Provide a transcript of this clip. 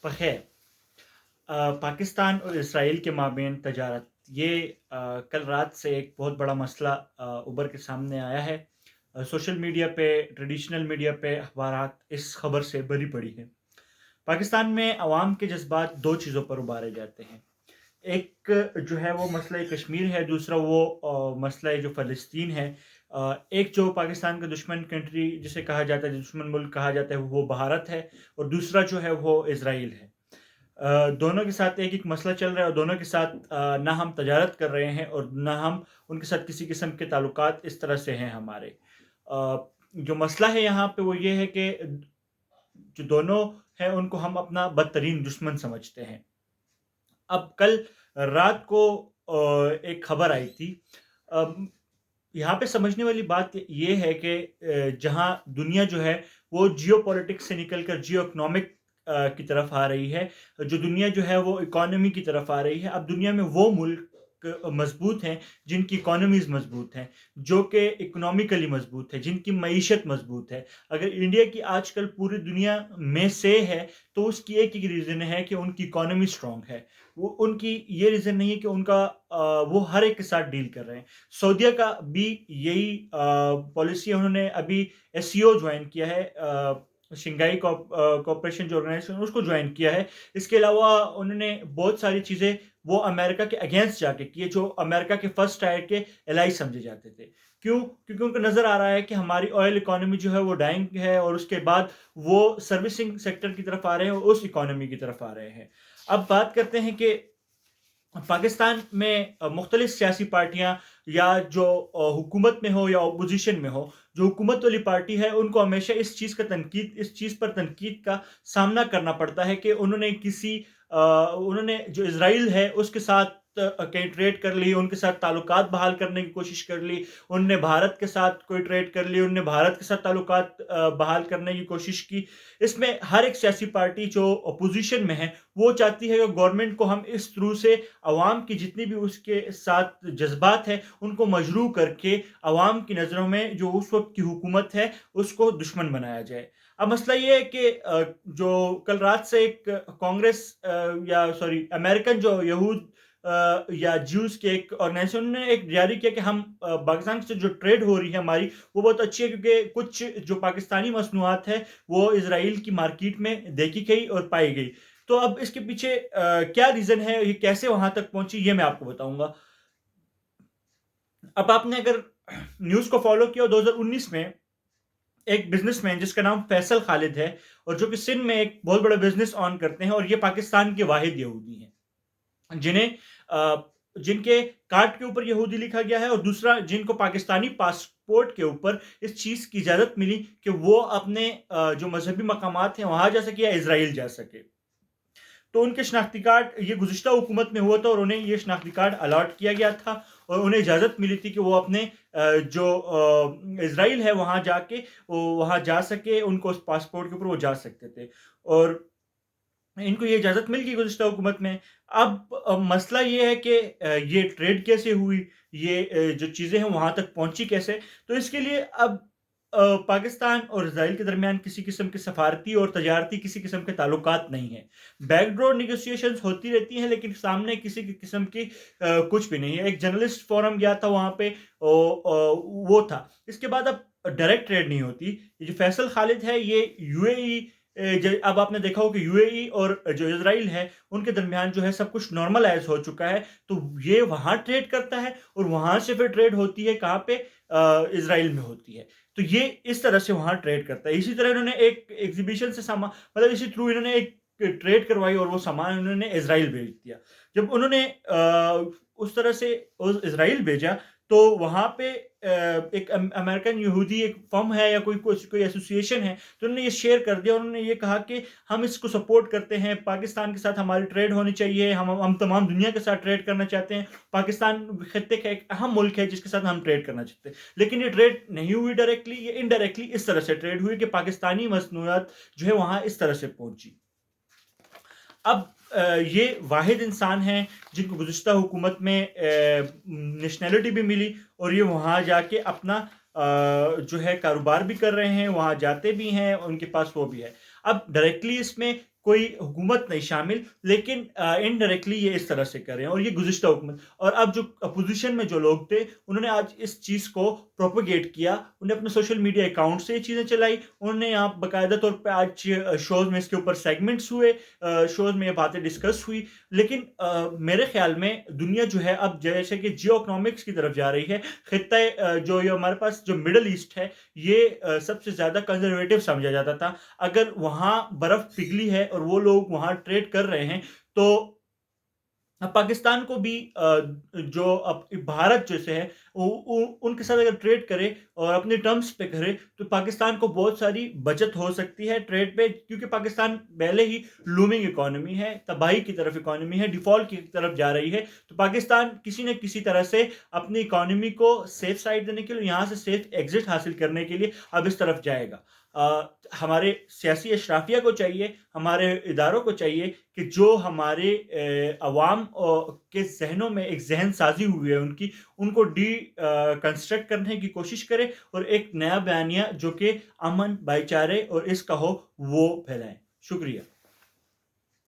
بخیر پاکستان اور اسرائیل کے مابین تجارت یہ کل رات سے ایک بہت بڑا مسئلہ ابھر کے سامنے آیا ہے۔ سوشل میڈیا پہ، ٹریڈیشنل میڈیا پہ اخبارات اس خبر سے بھری پڑی ہے۔ پاکستان میں عوام کے جذبات دو چیزوں پر ابھارے جاتے ہیں۔ ایک جو ہے وہ مسئلہ کشمیر ہے، دوسرا وہ مسئلہ جو فلسطین ہے۔ ایک جو پاکستان کا دشمن کنٹری جسے کہا جاتا ہے، دشمن ملک کہا جاتا ہے، وہ بھارت ہے، اور دوسرا جو ہے وہ اسرائیل ہے۔ دونوں کے ساتھ ایک ایک مسئلہ چل رہا ہے، اور دونوں کے ساتھ نہ ہم تجارت کر رہے ہیں اور نہ ہم ان کے ساتھ کسی قسم کے تعلقات اس طرح سے ہیں ہمارے۔ جو مسئلہ ہے یہاں پہ وہ یہ ہے کہ جو دونوں ہیں ان کو ہم اپنا بدترین دشمن سمجھتے ہیں۔ اب کل رات کو ایک خبر آئی تھی۔ یہاں پہ سمجھنے والی بات یہ ہے کہ جہاں دنیا جو ہے وہ جیو پولیٹکس سے نکل کر جیو اکنامک کی طرف آ رہی ہے، جو دنیا جو ہے وہ اکانومی کی طرف آ رہی ہے۔ اب دنیا میں وہ ملک مضبوط ہیں جن کی اکانومیز مضبوط ہیں، جو کہ اکنامیکلی مضبوط ہے، جن کی معیشت مضبوط ہے۔ اگر انڈیا کی آج کل پوری دنیا میں سے ہے تو اس کی ایک ہی ریزن ہے کہ ان کی اکانومی اسٹرانگ ہے۔ وہ ان کی یہ ریزن نہیں ہے کہ ان کا وہ ہر ایک کے ساتھ ڈیل کر رہے ہیں۔ سعودیہ کا بھی یہی پالیسی ہے، انہوں نے ابھی ایس سی او جوائن کیا ہے، شنگھائی کوپریشن جو آرگنائزیشن اس کو جوائن کیا ہے۔ اس کے علاوہ انہوں نے بہت ساری چیزیں وہ امریکہ کے اگینسٹ جا کے کیے، جو امریکہ کے فرسٹ ٹائر کے الائی سمجھے جاتے تھے۔ کیوں؟ کیونکہ ان کو نظر آ رہا ہے کہ ہماری آئل اکانومی جو ہے وہ ڈائنگ ہے، اور اس کے بعد وہ سروسنگ سیکٹر کی طرف آ رہے ہیں اور اس اکانومی کی طرف آ رہے ہیں۔ اب بات کرتے ہیں کہ پاکستان میں مختلف سیاسی پارٹیاں یا جو حکومت میں ہو یا اپوزیشن میں ہو، جو حکومت والی پارٹی ہے ان کو ہمیشہ اس چیز پر تنقید کا سامنا کرنا پڑتا ہے کہ انہوں نے جو اسرائیل ہے اس کے ساتھ کئی ٹریڈ کر لی، ان کے ساتھ تعلقات بحال کرنے کی کوشش کر لی، انہوں نے بھارت کے ساتھ کوئی ٹریڈ کر لی، انہوں نے بھارت کے ساتھ تعلقات بحال کرنے کی کوشش کی۔ اس میں ہر ایک سیاسی پارٹی جو اپوزیشن میں ہے وہ چاہتی ہے کہ گورنمنٹ کو ہم اس تھرو سے عوام کی جتنی بھی اس کے ساتھ جذبات ہیں ان کو مجروح کر کے عوام کی نظروں میں جو اس وقت کی حکومت ہے اس کو دشمن بنایا جائے۔ اب مسئلہ یہ ہے کہ جو کل رات سے ایک کانگریس امریکن جو یہود یا جیوز کے ایک آرگنائزیشن نے ایک جاری کیا کہ ہم پاکستان سے جو ٹریڈ ہو رہی ہے ہماری وہ بہت اچھی ہے، کیونکہ کچھ جو پاکستانی مصنوعات ہے وہ اسرائیل کی مارکیٹ میں دیکھی گئی اور پائی گئی۔ تو اب اس کے پیچھے کیا ریزن ہے، یہ کیسے وہاں تک پہنچی، یہ میں آپ کو بتاؤں گا۔ اب آپ نے اگر نیوز کو فالو کیا، 2019 میں ایک بزنس مین جس کا نام فیصل خالد ہے، اور جو کہ سندھ میں ایک بہت بڑا بزنس آن کرتے ہیں، اور یہ پاکستان کے واحد یہودی ہیں جن کے کارڈ کے اوپر یہودی لکھا گیا ہے، اور دوسرا جن کو پاکستانی پاسپورٹ کے اوپر اس چیز کی اجازت ملی کہ وہ اپنے جو مذہبی مقامات ہیں وہاں جا سکے یا اسرائیل جا سکے۔ تو ان کے شناختی کارڈ یہ گزشتہ حکومت میں ہوا تھا، اور انہیں یہ شناختی کارڈ الاٹ کیا گیا تھا، اور انہیں اجازت ملی تھی کہ وہ اپنے جو اسرائیل ہے وہاں جا سکے، ان کو اس پاسپورٹ کے اوپر وہ جا سکتے تھے، اور ان کو یہ اجازت مل گئی گزشتہ حکومت میں۔ اب مسئلہ یہ ہے کہ یہ ٹریڈ کیسے ہوئی، یہ جو چیزیں ہیں وہاں تک پہنچی کیسے۔ تو اس کے لیے اب پاکستان اور اسرائیل کے درمیان کسی قسم کے سفارتی اور تجارتی کسی قسم کے تعلقات نہیں ہیں۔ بیک ڈور نیگوسیشنز ہوتی رہتی ہیں، لیکن سامنے کسی قسم کی کچھ بھی نہیں ہے۔ ایک جرنلسٹ فورم گیا تھا وہاں پہ، وہ تھا۔ اس کے بعد اب ڈائریکٹ ٹریڈ نہیں ہوتی۔ یہ جو فیصل خالد ہے یہ یو اے ای، اب آپ نے دیکھا ہو کہ یو اے ای اور جو اسرائیل ہے ان کے درمیان جو ہے سب کچھ نارملائز ہو چکا ہے، تو یہ وہاں ٹریڈ کرتا ہے، اور وہاں سے پھر ٹریڈ ہوتی ہے کہاں پہ؟ اسرائیل میں ہوتی ہے۔ تو یہ اس طرح سے وہاں ٹریڈ کرتا ہے۔ اسی طرح انہوں نے ایک ایگزیبیشن سے سامان، مطلب اسی تھرو انہوں نے ایک ٹریڈ کروائی، اور وہ سامان انہوں نے اسرائیل بھیج دیا۔ جب انہوں نے اس طرح سے اسرائیل بھیجا تو وہاں پہ ایک امریکن یہودی ایک فرم ہے یا کوئی ایسوسیشن ہے، تو انہوں نے یہ شیئر کر دیا، انہوں نے یہ کہا کہ ہم اس کو سپورٹ کرتے ہیں، پاکستان کے ساتھ ہماری ٹریڈ ہونی چاہیے، ہم تمام دنیا کے ساتھ ٹریڈ کرنا چاہتے ہیں، پاکستان خطے کا ایک اہم ملک ہے جس کے ساتھ ہم ٹریڈ کرنا چاہتے ہیں۔ لیکن یہ ٹریڈ نہیں ہوئی ڈائریکٹلی، یہ انڈائریکٹلی اس طرح سے ٹریڈ ہوئی کہ پاکستانی مصنوعات جو ہے وہاں اس طرح سے پہنچی۔ اب یہ واحد انسان ہیں جن کو گزشتہ حکومت میں نیشنلٹی بھی ملی، اور یہ وہاں جا کے اپنا جو ہے کاروبار بھی کر رہے ہیں، وہاں جاتے بھی ہیں، ان کے پاس وہ بھی ہے۔ اب ڈائریکٹلی اس میں کوئی حکومت نہیں شامل، لیکن انڈائریکٹلی یہ اس طرح سے کر رہے ہیں، اور یہ گزشتہ حکومت اور اب جو اپوزیشن میں جو لوگ تھے انہوں نے آج اس چیز کو پروپیگیٹ کیا، انہوں نے اپنے سوشل میڈیا اکاؤنٹ سے یہ چیزیں چلائی، انہوں نے یہاں باقاعدہ طور پہ آج شوز میں اس کے اوپر سیگمنٹس ہوئے، شوز میں یہ باتیں ڈسکس ہوئی، لیکن میرے خیال میں دنیا جو ہے اب جیسے کہ جیو اکنامکس کی طرف جا رہی ہے، خطہ جو یہ ہمارے پاس جو مڈل ایسٹ ہے یہ سب سے زیادہ کنزرویٹو سمجھا جاتا تھا، اگر وہاں برف پگھلی ہے اور وہ لوگ وہاں ٹریڈ کر رہے ہیں تو پاکستان کو بھی جو بھارت جیسے ہے ان کے ساتھ اگر ٹریڈ کرے اور اپنے ٹرمز پہ کرے تو پاکستان کو بہت ساری بچت ہو سکتی ہے ٹریڈ پہ، کیونکہ پاکستان پہلے ہی لومنگ اکانومی ہے، تباہی کی طرف اکانومی ہے، ڈیفالٹ کی طرف جا رہی ہے، تو پاکستان کسی نہ کسی طرح سے اپنی اکانومی کو سیف سائڈ دینے کے لیے، یہاں سے سیف ایگزٹ حاصل کرنے کے لیے اب اس طرف جائے گا۔ ہمارے سیاسی اشرافیہ کو چاہیے، ہمارے اداروں کو چاہیے کہ جو ہمارے عوام کے ذہنوں میں ایک ذہن سازی ہوئی ہے ان کو ڈی کنسٹرکٹ کرنے کی کوشش کرے اور ایک نیا بیانیہ جو کہ امن، بھائی چارے اور اس کا ہو وہ پھیلائیں۔ شکریہ۔